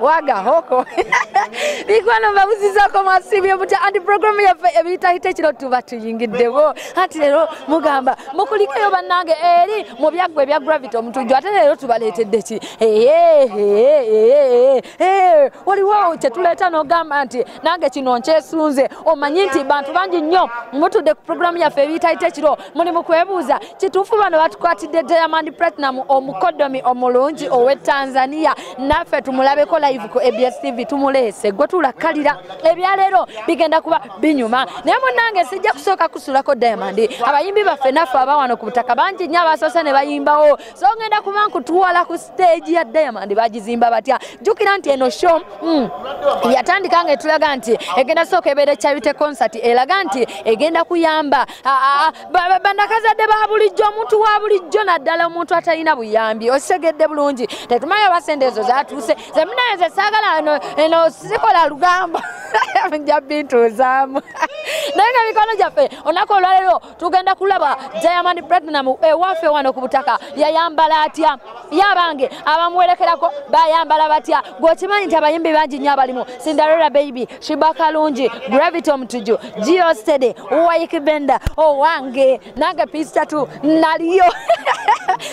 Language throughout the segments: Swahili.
Waga hoko bikwano babuzizako masibye buta anti program ya ebitahite kiro tuba tuyingiddewo ati lero mugamba mukulikeyo bannange eri mu byagwe bya gravity omutujjo ate lero tubaleetedde ki waliwo kyetuleta n'ogamba nti nange kino nkyesunze omanyi nti bantu bangi nnyo mutudde ku program yaffe ebitahite kiro muli mu kwebuuza kituufu bano batukwatidde Diamond Platinum omukodomi omulungi owe Tanzania naffe tumulabeko live ku ABS TV tumuleese gwe tulakalira ebyaleero bigenda kuba binyuma naye munnange sijja kusooka kusulako Diamond abayimbi baffe naffe abawano ku butaka bangi nnyo abasoose ne bayimbawo so ngenda kuba nkutuwala ku stage ya Diamond bagizimba batya jjukira nti eno show yatandika nga etulaga nti egenda sooka ebeera ekyabite concert eraga nti egenda kuyamba bannakazadde ba bulijjo omuntu wa bulijjo naddala omuntu atalina buyambi osegedde bulungi tetumanyi abasente ezo zatuuse zemunaye ze saagala eno sikola lugamba nja bintuuzaamu naye nga mikono gyaffe olunaku olwaleero tugenda kulaba Diamond Platinum ewaffe wano ku butaka yayambala atya yabange abamuwerekerako bayambala batya gwokimanyi nti abayimbi bangi nnyo abalimu Cinderella Baby Shiba Kalungi Gravity Omutuju Gio Stede Waikibenda owange nange Pistatu naliyo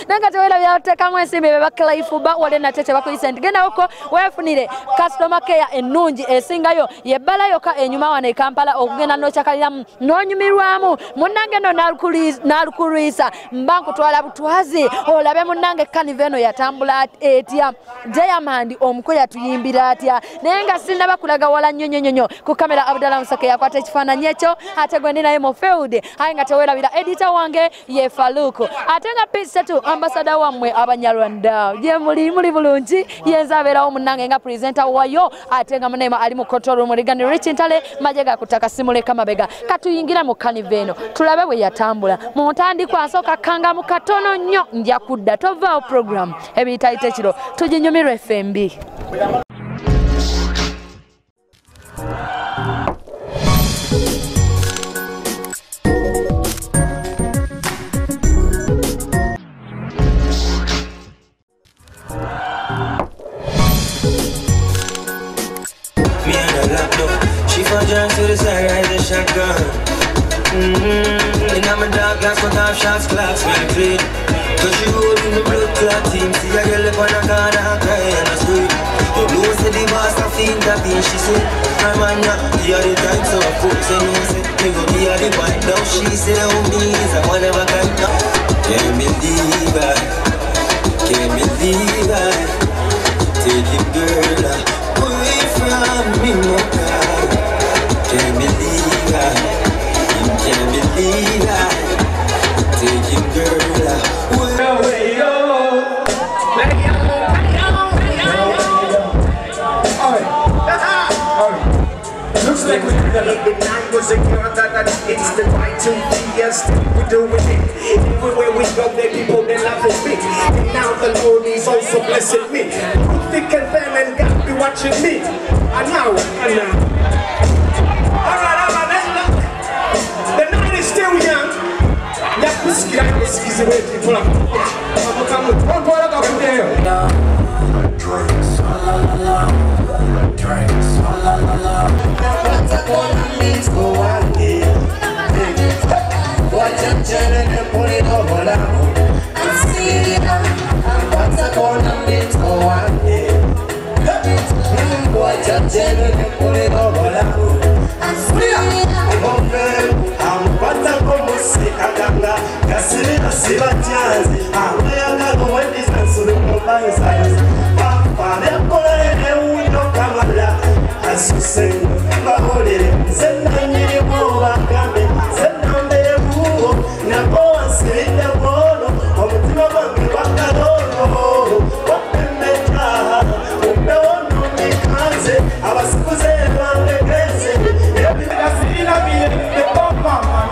nanga tewera byatekamu ensimbi beba Clayfuba wale natete bakoyisa ntigenda oko wefunire customer care ennungi esingayo yebbala yoka enyuma wane Kampala okugenda nochakaliramu nonyumirwamu munnange no nalukulisa mbanku twala butwazi olabe munnange kaniveno yatambula etya Diamond omukoya tuyimbira atya naye nga sinna bakulaga wala nnyonyonyonyo ku kamera Abdallah Musake yakwata ekifaananyi ekyo ate gwe ndi naye mu field aye nga tewerabira editor wange ye Faluku ate nga P7 ambassador wamwe Abanyarwanda ye muli bulungi yenza abeerawo munnange nga presenter wayo ate nga munema ali mu control room Rigani Rich Ntale majega kutaka simuleka mabega katuyingira mu kaniveno tulabe bwe yatambula mu ntandikwa asooka kanga mu katono nnyo ndya kudda tovaawo program ebiyitayite kiro tuginyumirwe FMB. Jump to the side, ride the shotgun. And I'm a dog, glass, but half shots, class, when I play. Cause you holding the blood clot team. See a girl up on a corner, I cry and I scream. You know, say the boss, I feel that thing, she said. I'm on ya, the other time, so of course, you know, say, you go the other point. Now she say, oh, me is a one of a kind. Can't believe I, can't believe I. Take it, girl, away from me, no God. Can't believe I, can't believe I. Take your girl away. Looks like we the night was secure that it's the right to be yes, we're doing it. Everywhere we go, there people they love us big. And now the Lord is also blessing me. Thick and thin and God be watching me. And now. Alright, let's look. The night is still young. Yeah, whiskey, I was easy way people are. Drinks, la la la. Drinks, la la la. What's up on me? Go on here. Watch them turning and put it over now. I see it now. What's up on me? Go on here. Watch them turning and put it over now. I see it now. I'm better como se aganga. Casile na siva tiazi. I'm younger than when this man so the mobile size. Papa, they're calling and we don't come alive. As you say, Baholi, send them in the world, send them the move. Now go and say the world. Come to the bank, back at all. What can they try? No one knows me, can't say. I was supposed to run the crazy. Everybody's in a million, the pop, man.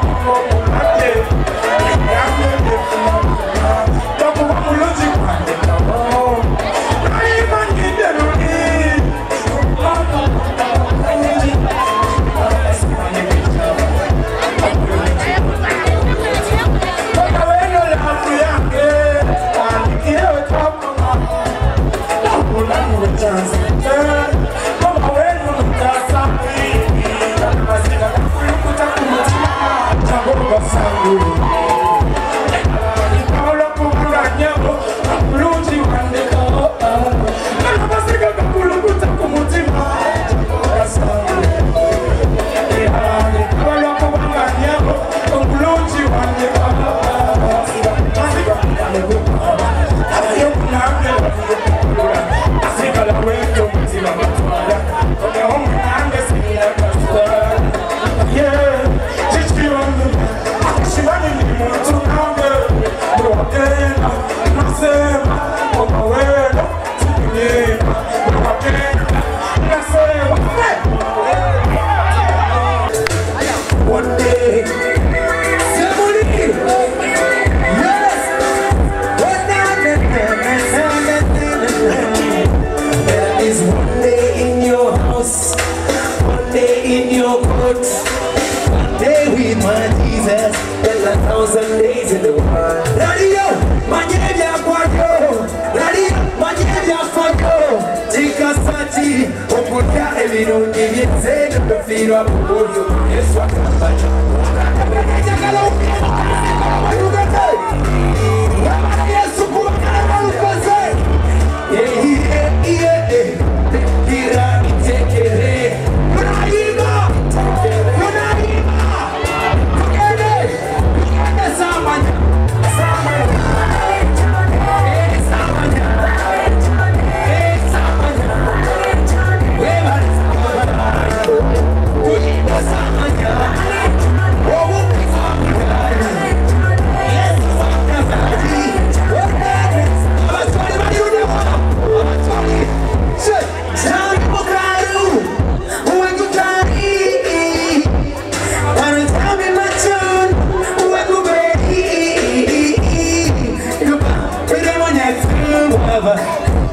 mama.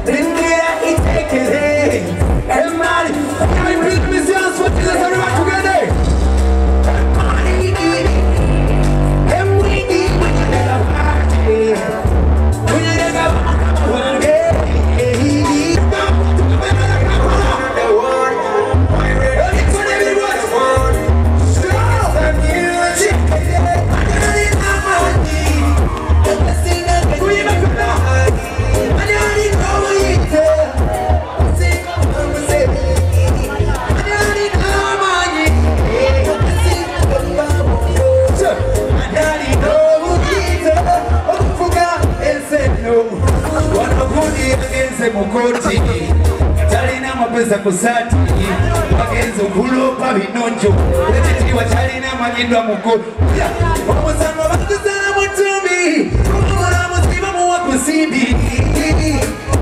India, itekele. Everybody, can we please miss you? Let's put this everybody together. And we need when you never party. When you never party. Mukoti talina mapesa kusati wagenzo kulopa binonjo wetitiwa talina manyindwa mukoti omusango bakuzana mutumbi mulamuziba muwa kusimbi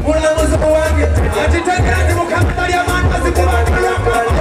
mulamuzibu wange atitagandi mukamali amani bazikubakalwaka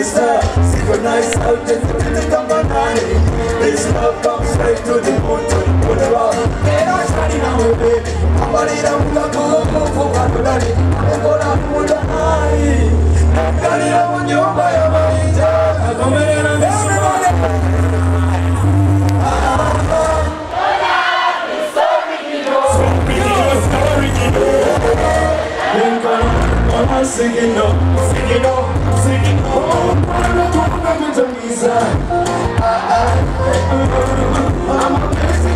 Synchronize out the this love comes straight to the moon, to the moon around. They are shining now, baby. Nobody don't look for what to do. I'm gonna put the eye. Got it on your way, I'm coming in and everybody. Singing no, singing no, singing no. I'm a basic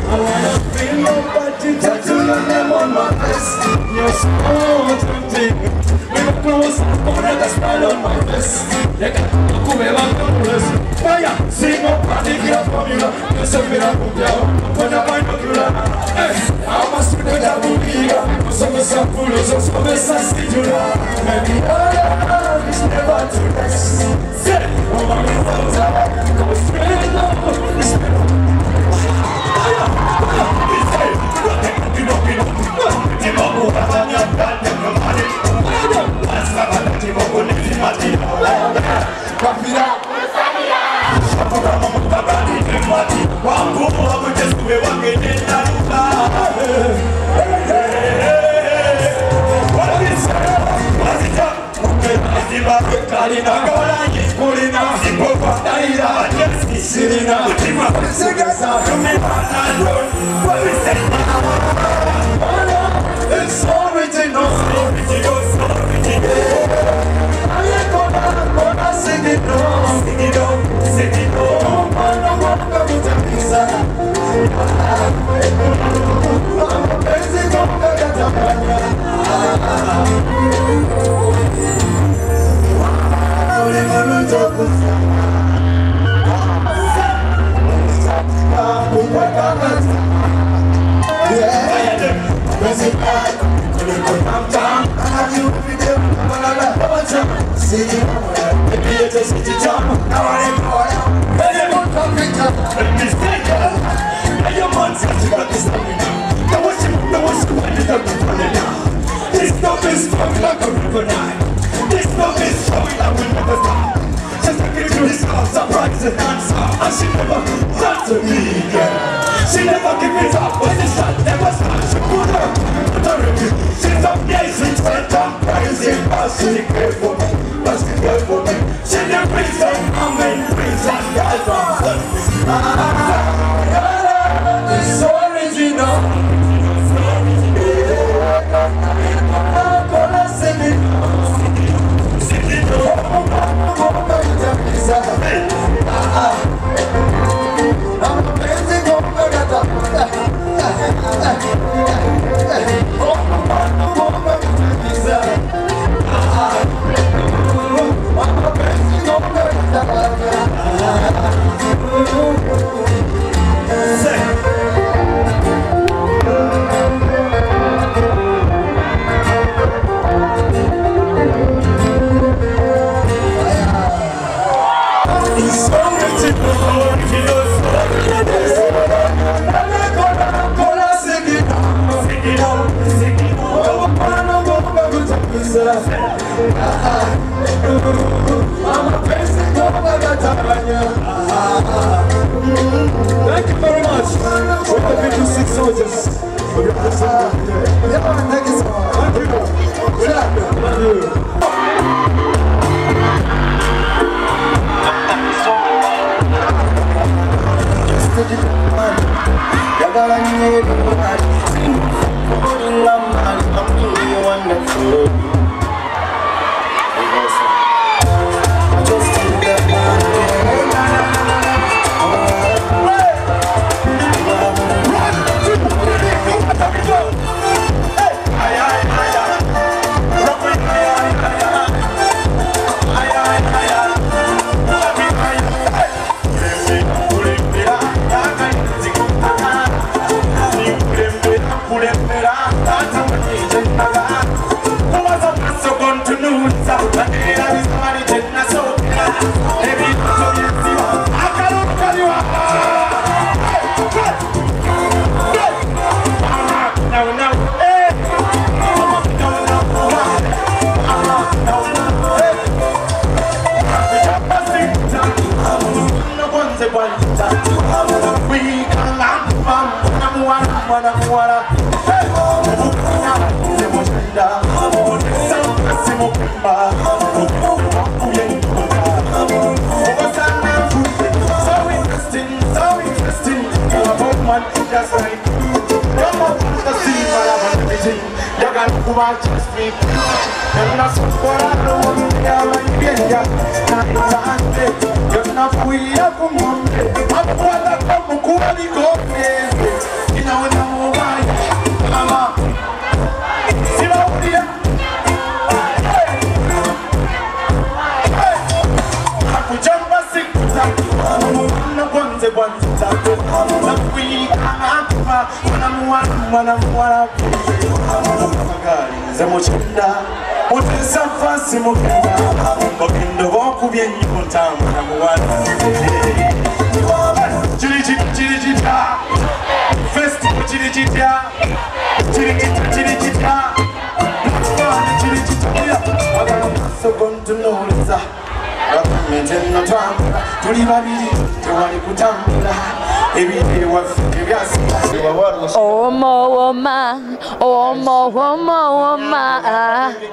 I feel your body tattoo your name on my face. You're so tempting. We were close, but I got a smile on my face. You got to wear my clothes. Fire, sing up, and they get from you. You say me not put down, when I find a killer. I must be the double bigger. So me some fools, so me some situla. Maybe love is never too late. Say, oh my God, go straight love is never. It's original, I'm gonna sing it on, sing it on, sing it on. I'm gonna put a pizza. I'm a basic of this love is strong like a river night. This love is strong like we never stop. Just to give you this love, surprise and answer. And she never done to me again. She never give it up when the sun never starts. She put her authority. She's amazing, she's amazing. But she cared for me, but she cared for me. She the reason I'm in prison. It's original. I'm gonna sing it. Sing it. I'm gonna pizza. I'm a basic of Thank you very much. We have been to 6 soldiers. Thank you so much. Thank you. Love you. Just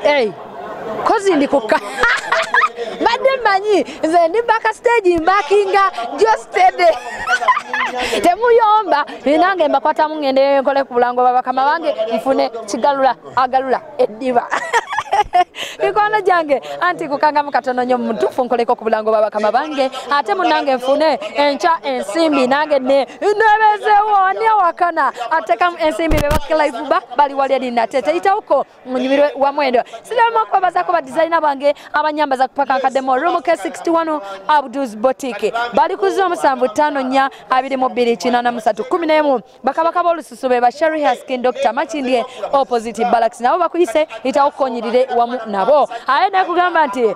Hey, kozi ndikuka Badde manyi nze ndi baka stage mbakinga just steady. Temuyomba nange mbakwata mungende nkole ku bulango babakama bange mfune kigalula agalula eddiba. Bikono jange anti kukanga mukatono nyo mutufu nkoleko ku bulango babakama bange ate munange mfune encha ensimbi nange nebezewo ni wakana ate kam ensimbi bebakela ivuba bali wali adi natete itauko munyibirwe wa mwendo silema kwa bazako ba designer bange abanyamba za kupaka akademo room K61 Abdus Boutique bali kuzo musambu 5 nya 2283 bakabaka bolususu beba Sherry Hair Skin Dr. Machindie opposite Balax nabo bakuyise itawukonyirire wamu nabo ayenda kugamba nti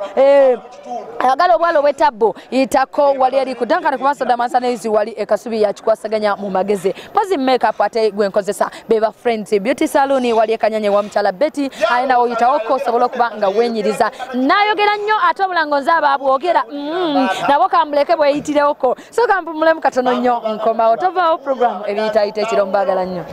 agalo bwalo bwetabbo itako wali ali kudankana kumaso damasana izi wali ekasubi ya chikwasaganya mu mageze pazi makeup ate gwenkozesa beba Friends Beauty Salon wali ekanyanye wa mchala Betty ayenda oyitawoko sobola kubanga wenyiriza nayogera nnyo atobulango nzaba abwogera nabo kambuleke bwe yitireko so kampumule mukatono nnyo nkoma otova program ebiyita ite kirombagala nnyo